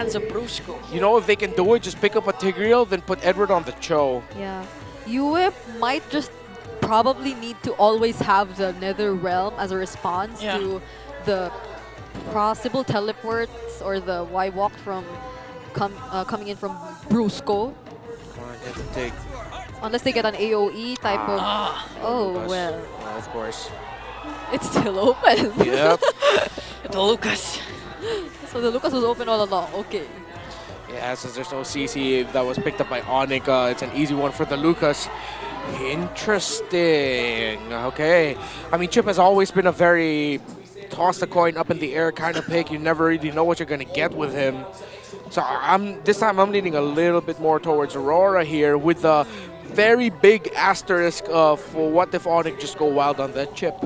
hands of Brusco. You know, if they can do it, just pick up a Tigreal, then put Edward on the Cho. Yeah. Yue might just probably need to always have the Nether Realm as a response to the possible teleports or the Y-Walk from coming in from Brusco. Come on, get the Tig. Unless they get an AoE type of... Oh, Lucas. well. Well, of course. It's still open. Yep. The Lucas. So the Lucas was open all along. Okay. Yeah, since there's no CC that was picked up by Onic, it's an easy one for the Lucas. Interesting. Okay. I mean, Chip has always been a very toss the coin up in the air kind of pick. You never really know what you're going to get with him. So this time I'm leaning a little bit more towards Aurora here with a very big asterisk of what if Onic just go wild on that Chip.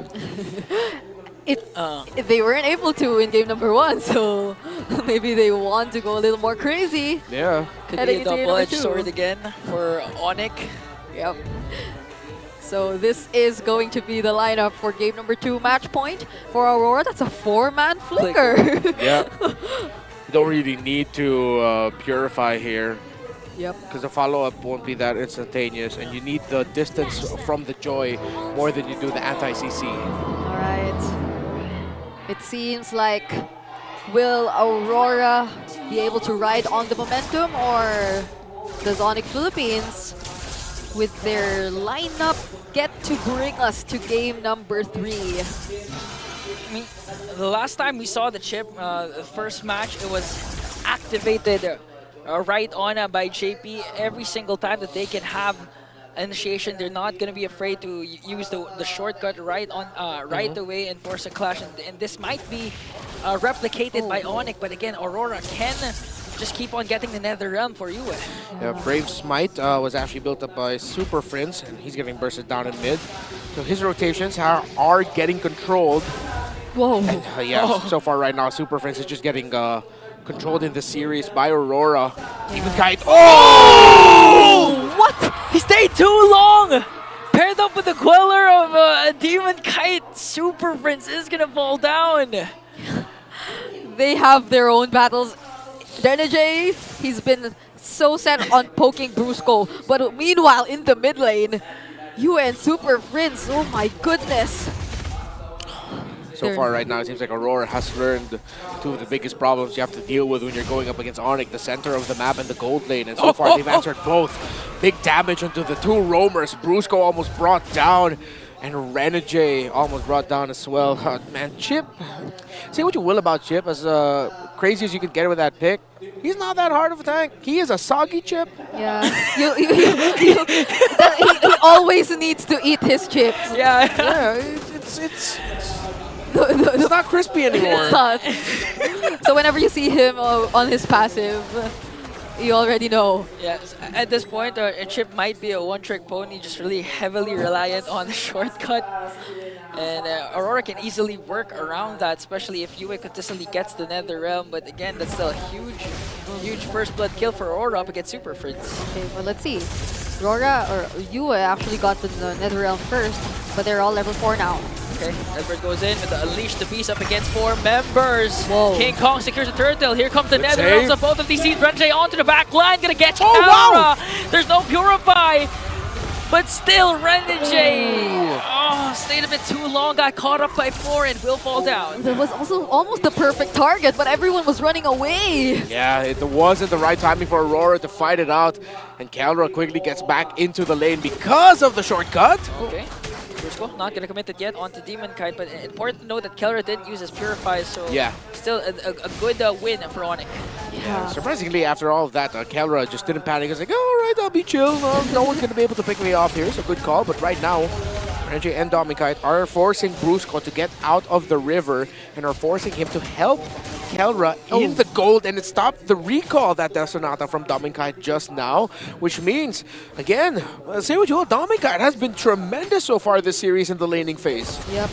They weren't able to in game number 1, so maybe they want to go a little more crazy. Yeah. Could be a double-edged sword again for Onic. Yep. So this is going to be the lineup for game number 2 match point. For Aurora, that's a 4-man flicker. Yeah. You don't really need to purify here. Yep. Because the follow-up won't be that instantaneous, and you need the distance from the Joy more than you do the anti-CC. All right. It seems like, will Aurora be able to ride on the momentum, or does Onic Philippines, with their lineup, get to bring us to game number 3? I mean, the last time we saw the Chip, the first match, it was activated right on by JP. Every single time that they can have initiation, they're not going to be afraid to use the shortcut right away and force a clash. And this might be replicated by Onic, but again, Aurora can just keep on getting the Nether Realm for you. Yeah, Brave Smite was actually built up by Super Prince, and he's getting bursted down in mid. So his rotations are getting controlled. Whoa. And, yeah, so far right now, Super Prince is just getting controlled in the series by Aurora. Demon Kite. Oh! What? He stayed too long! Paired up with the Queller of a Demon Kite, Super Prince is gonna fall down. They have their own battles. Renegade, he's been so set on poking Brusco, but meanwhile in the mid lane, you and Super Prince, oh my goodness. So far right now, it seems like Aurora has learned two of the biggest problems you have to deal with when you're going up against Onic, the center of the map and the gold lane. And so far, they've answered both. Big damage onto the two roamers. Brusco almost brought down, and Renegade almost brought down as well. Man, Chip, say what you will about Chip, as crazy as you can get with that pick, he's not that hard of a tank. He is a soggy Chip. Yeah, he always needs to eat his chips. Yeah, it's not crispy anymore. It's not. So whenever you see him on his passive, you already know. Yeah, at this point, Chip might be a one-trick pony, just really heavily reliant on the shortcut. And Aurora can easily work around that, especially if Yue consistently gets the Nether Realm. But again, that's still a huge first blood kill for Aurora up against Super Prince. Okay, well, let's see. Aurora or Yue actually got the Nether Realm first, but they're all level 4 now. Okay, Edward goes in with the Unleash the Beast up against 4 members. Whoa. King Kong secures the turtle. Here comes the Good Nether save. Realms of both of these teams. Renjay onto the back line, gonna get Oh, wow. There's no Purify, but still Renjay stayed a bit too long, got caught up by 4 and will fall down. That was also almost the perfect target, but everyone was running away. Yeah, it wasn't the right timing for Aurora to fight it out, and Caldera quickly gets back into the lane because of the shortcut. Okay. Brusco not gonna commit it yet onto Demon Kite, but important to note that Keller didn't use his Purify, so Yeah. still a good win for Onic. Yeah. Surprisingly, after all of that, Caldera just didn't panic. He's like, all right, I'll be chill. No one's going to be able to pick me off here, so good call. But right now, Renjay and Domikite are forcing Brusco to get out of the river and are forcing him to help Caldera in the gold, and it stopped the recall that Sonata from Domikite just now, which means, again, say what you will, Domikite has been tremendous so far this series in the laning phase. Yep.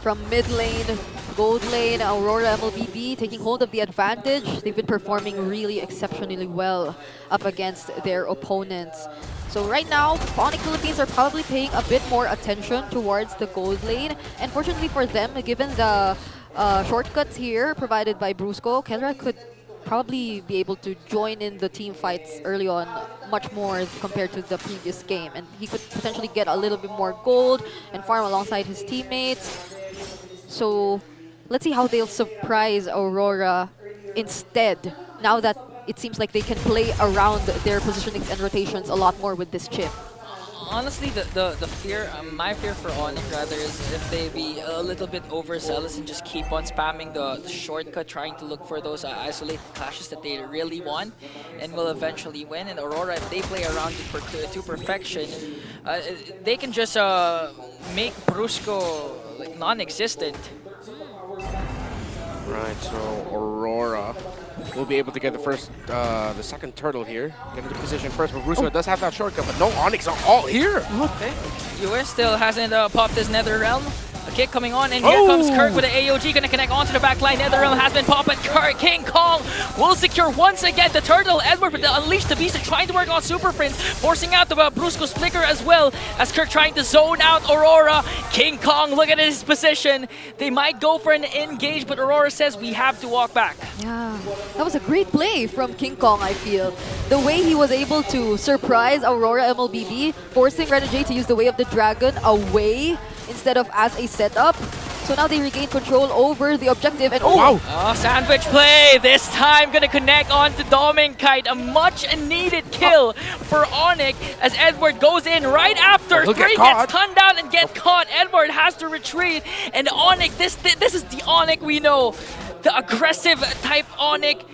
From mid lane, gold lane, Aurora MLBB taking hold of the advantage. They've been performing really exceptionally well up against their opponents. So right now, Onic Philippines are probably paying a bit more attention towards the gold lane. And fortunately for them, given the shortcuts here provided by Brusco, Caldera could probably be able to join in the team fights early on much more compared to the previous game. And he could potentially get a little bit more gold and farm alongside his teammates. So let's see how they'll surprise Aurora instead, now that it seems like they can play around their positionings and rotations a lot more with this chip. Honestly, the fear, my fear for Onic rather, is if they be a little bit overzealous and just keep on spamming the shortcut, trying to look for those isolated clashes that they really want and will eventually win. And Aurora, if they play around to perfection, they can just make Brusco like non-existent. Right, so Aurora will be able to get the second turtle here. Get into position first, but Russo does have that shortcut, but no Onyx are all here. Okay. US still hasn't popped his Nether Realm. A kick coming on, and here comes Kirk with an AOG, gonna connect onto the back line. Nether Realm has been popped, but King Kong will secure once again the turtle. Edward with the Unleash the Beast trying to work on Super Prince, forcing out the Brusco's flicker as well as Kirk trying to zone out Aurora. King Kong, look at his position. They might go for an engage, but Aurora says we have to walk back. Yeah, that was a great play from King Kong, I feel. The way he was able to surprise Aurora MLBB, forcing Renegade to use the Way of the Dragon away instead of as a setup. So now they regain control over the objective, and oh, sandwich play! This time gonna connect on to Dominkite. A much needed kill for Onic as Edward goes in right after. Three gets tunned down and get caught. Edward has to retreat, and Onic, this is the Onic we know. The aggressive type Onic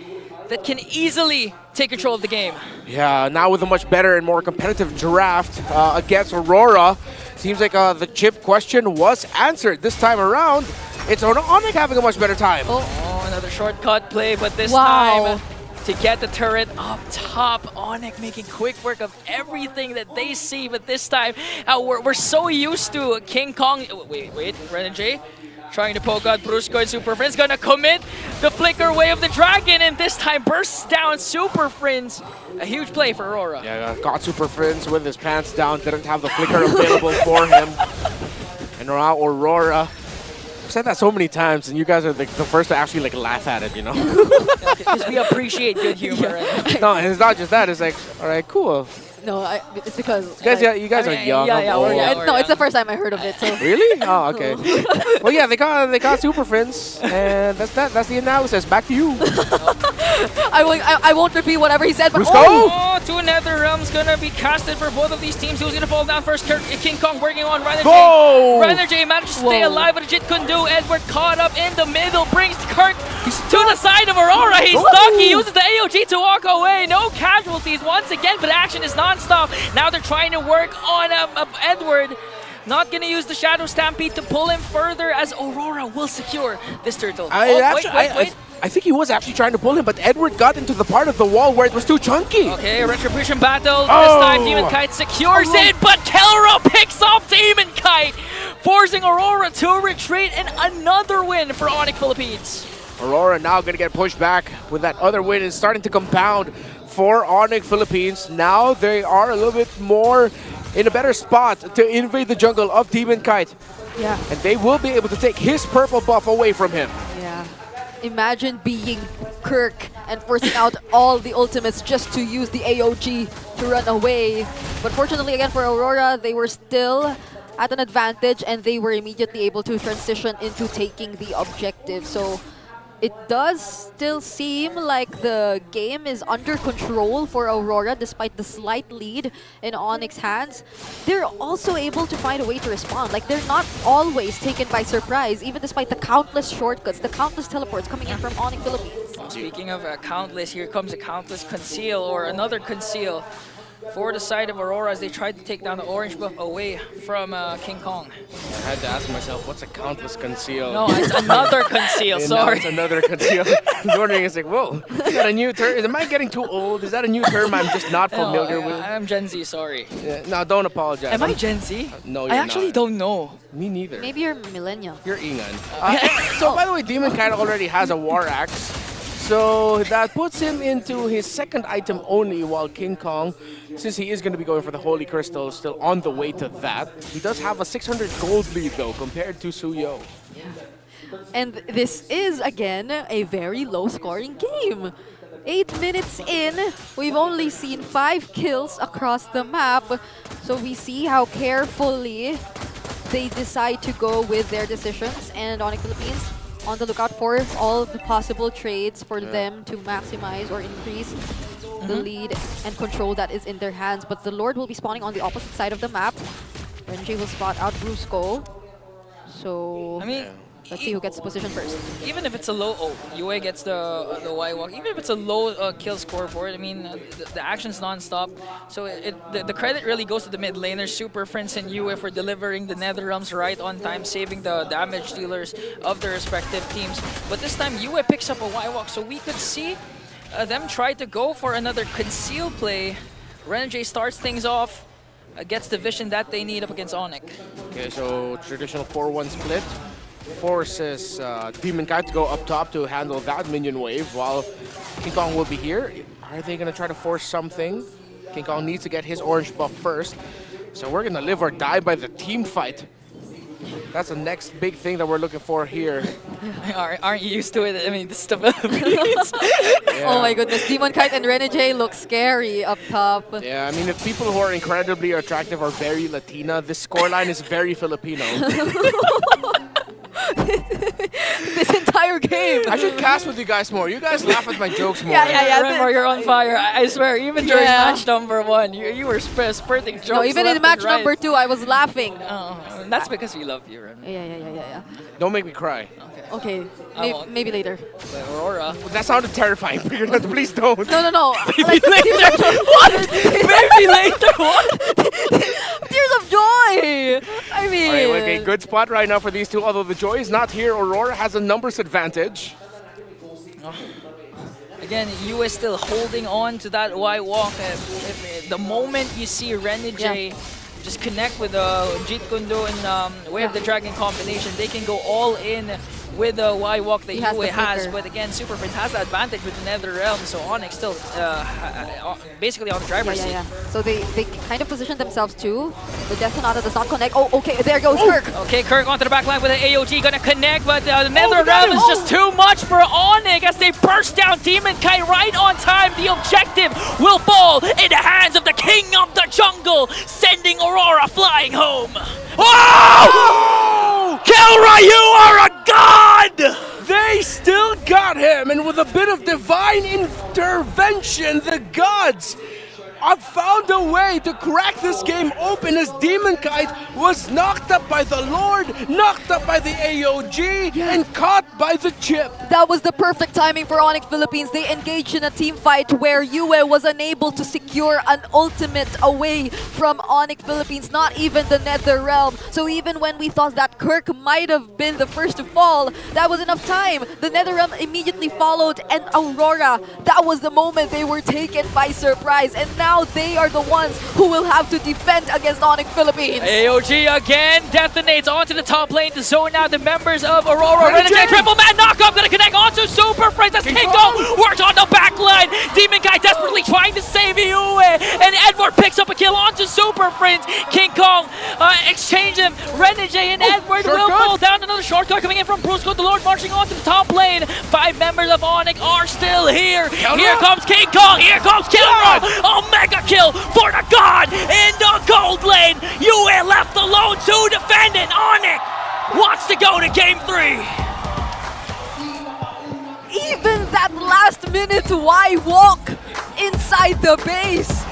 that can easily take control of the game. Yeah, now with a much better and more competitive draft against Aurora. Seems like the chip question was answered this time around. It's Onic having a much better time. Oh, another shortcut play, but this time to get the turret up top. Onic making quick work of everything that they see, but this time we're so used to King Kong. Wait, Renegade trying to poke out Brusco, and Super Friends gonna commit the flicker Way of the Dragon, and this time bursts down Super Friends. A huge play for Aurora. Yeah, got Super Friends with his pants down, didn't have the flicker available for him. And now Aurora. I've said that so many times, and you guys are the first to actually like laugh at it, you know? Because we appreciate good humor. Yeah. No, and it's not just that, it's like, all right, cool. No, it's because you guys are young. No, it's the first time I heard of it. So. Really? Oh, okay. Well, yeah, they got Super Friends, and that's the analysis. Back to you. I won't repeat whatever he said, but two Nether Realms gonna be casted for both of these teams. Who's gonna fall down first? King Kong working on Renegade. Renegade managed to stay alive, but Jit couldn't do. Edward caught up in the middle, brings Kirk to the side of Aurora. He's stuck. He uses the AOG to walk away. No casualties once again, but action is non-stop. Now they're trying to work on Edward. Not going to use the Shadow Stampede to pull him further, as Aurora will secure this turtle. Wait. I think he was actually trying to pull him, but Edward got into the part of the wall where it was too chunky. Okay, Retribution battle. This time Demon Kite secures it, but Kelra picks off Demon Kite, forcing Aurora to retreat, and another win for Onic Philippines. Aurora now going to get pushed back with that other win and starting to compound for Onic Philippines. Now they are a little bit more in a better spot to invade the jungle of Demon Kite. Yeah. And they will be able to take his purple buff away from him. Yeah. Imagine being Kirk and forcing out all the ultimates just to use the AOG to run away. But fortunately again for Aurora, they were still at an advantage and they were immediately able to transition into taking the objective. So it does still seem like the game is under control for Aurora despite the slight lead in Onyx's hands. They're also able to find a way to respond. Like, they're not always taken by surprise, even despite the countless shortcuts, the countless teleports coming in from Onic Philippines. Speaking of countless, here comes a countless conceal, or another conceal for the side of Aurora as they tried to take down the orange buff away from King Kong. I had to ask myself, what's a countless conceal? No, it's another conceal, sorry. It's another conceal. I was wondering, it's like, whoa, is that a new term? Am I getting too old? Is that a new term I'm just not familiar with? I'm Gen Z, sorry. Yeah, no, don't apologize. Am I Gen Z? No, you're I actually don't know. Me neither. Maybe you're millennial. You're Ingan. So, by the way, Demon Kite already has a War Axe. So that puts him into his second item only, while King Kong, since he is going to be going for the Holy Crystal, still on the way to that. He does have a 600 gold lead, though, compared to Suyo. Yeah. And this is, again, a very low-scoring game. 8 minutes in, we've only seen 5 kills across the map. So we see how carefully they decide to go with their decisions. And Onic Philippines on the lookout for all of the possible trades for them to maximize or increase the lead and control that is in their hands. But the Lord will be spawning on the opposite side of the map. Renji will spot out Brusco. So I mean, let's see who gets the position first. even if it's a low, UA gets the Y walk. Even if it's a low kill scoreboard, I mean, the action's non-stop. So the credit really goes to the mid laners, Super Friends and UA, for delivering the Nether Realms right on time, saving the damage dealers of their respective teams. But this time, UA picks up a Y walk, so we could see them try to go for another conceal play. Renji starts things off, gets the vision that they need up against Onic. Okay, so traditional 4-1 split forces Demon Kite to go up top to handle that minion wave, while King Kong will be here. Are they going to try to force something? King Kong needs to get his orange buff first. So we're going to live or die by the team fight. That's the next big thing that we're looking for here. Aren't you used to it? I mean, this is the Philippines. Oh my goodness, Demon Kite and Renegade look scary up top. Yeah, I mean, if people who are incredibly attractive are very Latina, this scoreline is very Filipino. This entire game. I should cast with you guys more. You guys laugh at my jokes more. Yeah. Remember, you're on fire. I swear, even during match number 1, you were spurting jokes. No, even in left match and right. number 2, I was laughing. That's because we love you, Remy. Yeah. Don't make me cry. Okay, I won't. maybe later. But Aurora. That sounded terrifying. Please don't. No. Maybe later. What? Maybe later. What? Tears of joy! I mean... Alright, okay, good spot right now for these two. Although the joy is not here, Aurora has a numbers advantage. Again, you is still holding on to that Y walk. The moment you see Renegade just connect with Jeet Kundo and Way of the Dragon combination, they can go all in with the Y walk that UA has. But again, Super Friends has the advantage with the Nether Realm, so Onic still basically on the driver's seat. So they kind of position themselves too. The Death Sonata does not connect. Oh, okay, there goes Kirk. Okay, Kirk onto the back line with an AOG, gonna connect, but the Nether Realm is just too much for Onic as they burst down Demon Kite right on time. The objective will fall in the hands of the King of the Jungle, sending Aurora flying home. Oh! Kelra, you are a god! They still got him, and with a bit of divine intervention, the gods have found a way to crack this game open as Demon Kite was knocked up by the Lord, knocked up by the AOG, and caught by the chip. That was the perfect timing for Onic Philippines. They engaged in a team fight where UA was unable to secure an ultimate away from Onic Philippines, not even the Nether Realm. So even when we thought that Kirk might have been the first to fall, that was enough time. The Nether Realm immediately followed, and Aurora, that was the moment they were taken by surprise. And now they are the ones who will have to defend against Onic Philippines. AOG again detonates onto the top lane to zone out the members of Aurora. Renegade triple man knockup, gonna connect onto Super Friends as King Kong works on the back line. Demon Guy desperately trying to save Yue, and Edward picks up a kill onto Super Friends. King Kong exchange him. Renegade and Edward will fall down. Another shortcut coming in from Brusco, the Lord marching onto the top lane. 5 members of Onic are still here. Here comes King Kong, here comes Kelra. Mega kill for the god in the gold lane. UA left alone to defend it. Onic wants to go to game 3. Even that last minute Y walk inside the base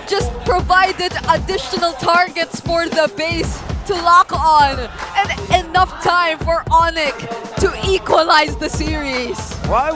just provided additional targets for the base to lock on, and enough time for Onic to equalize the series. Why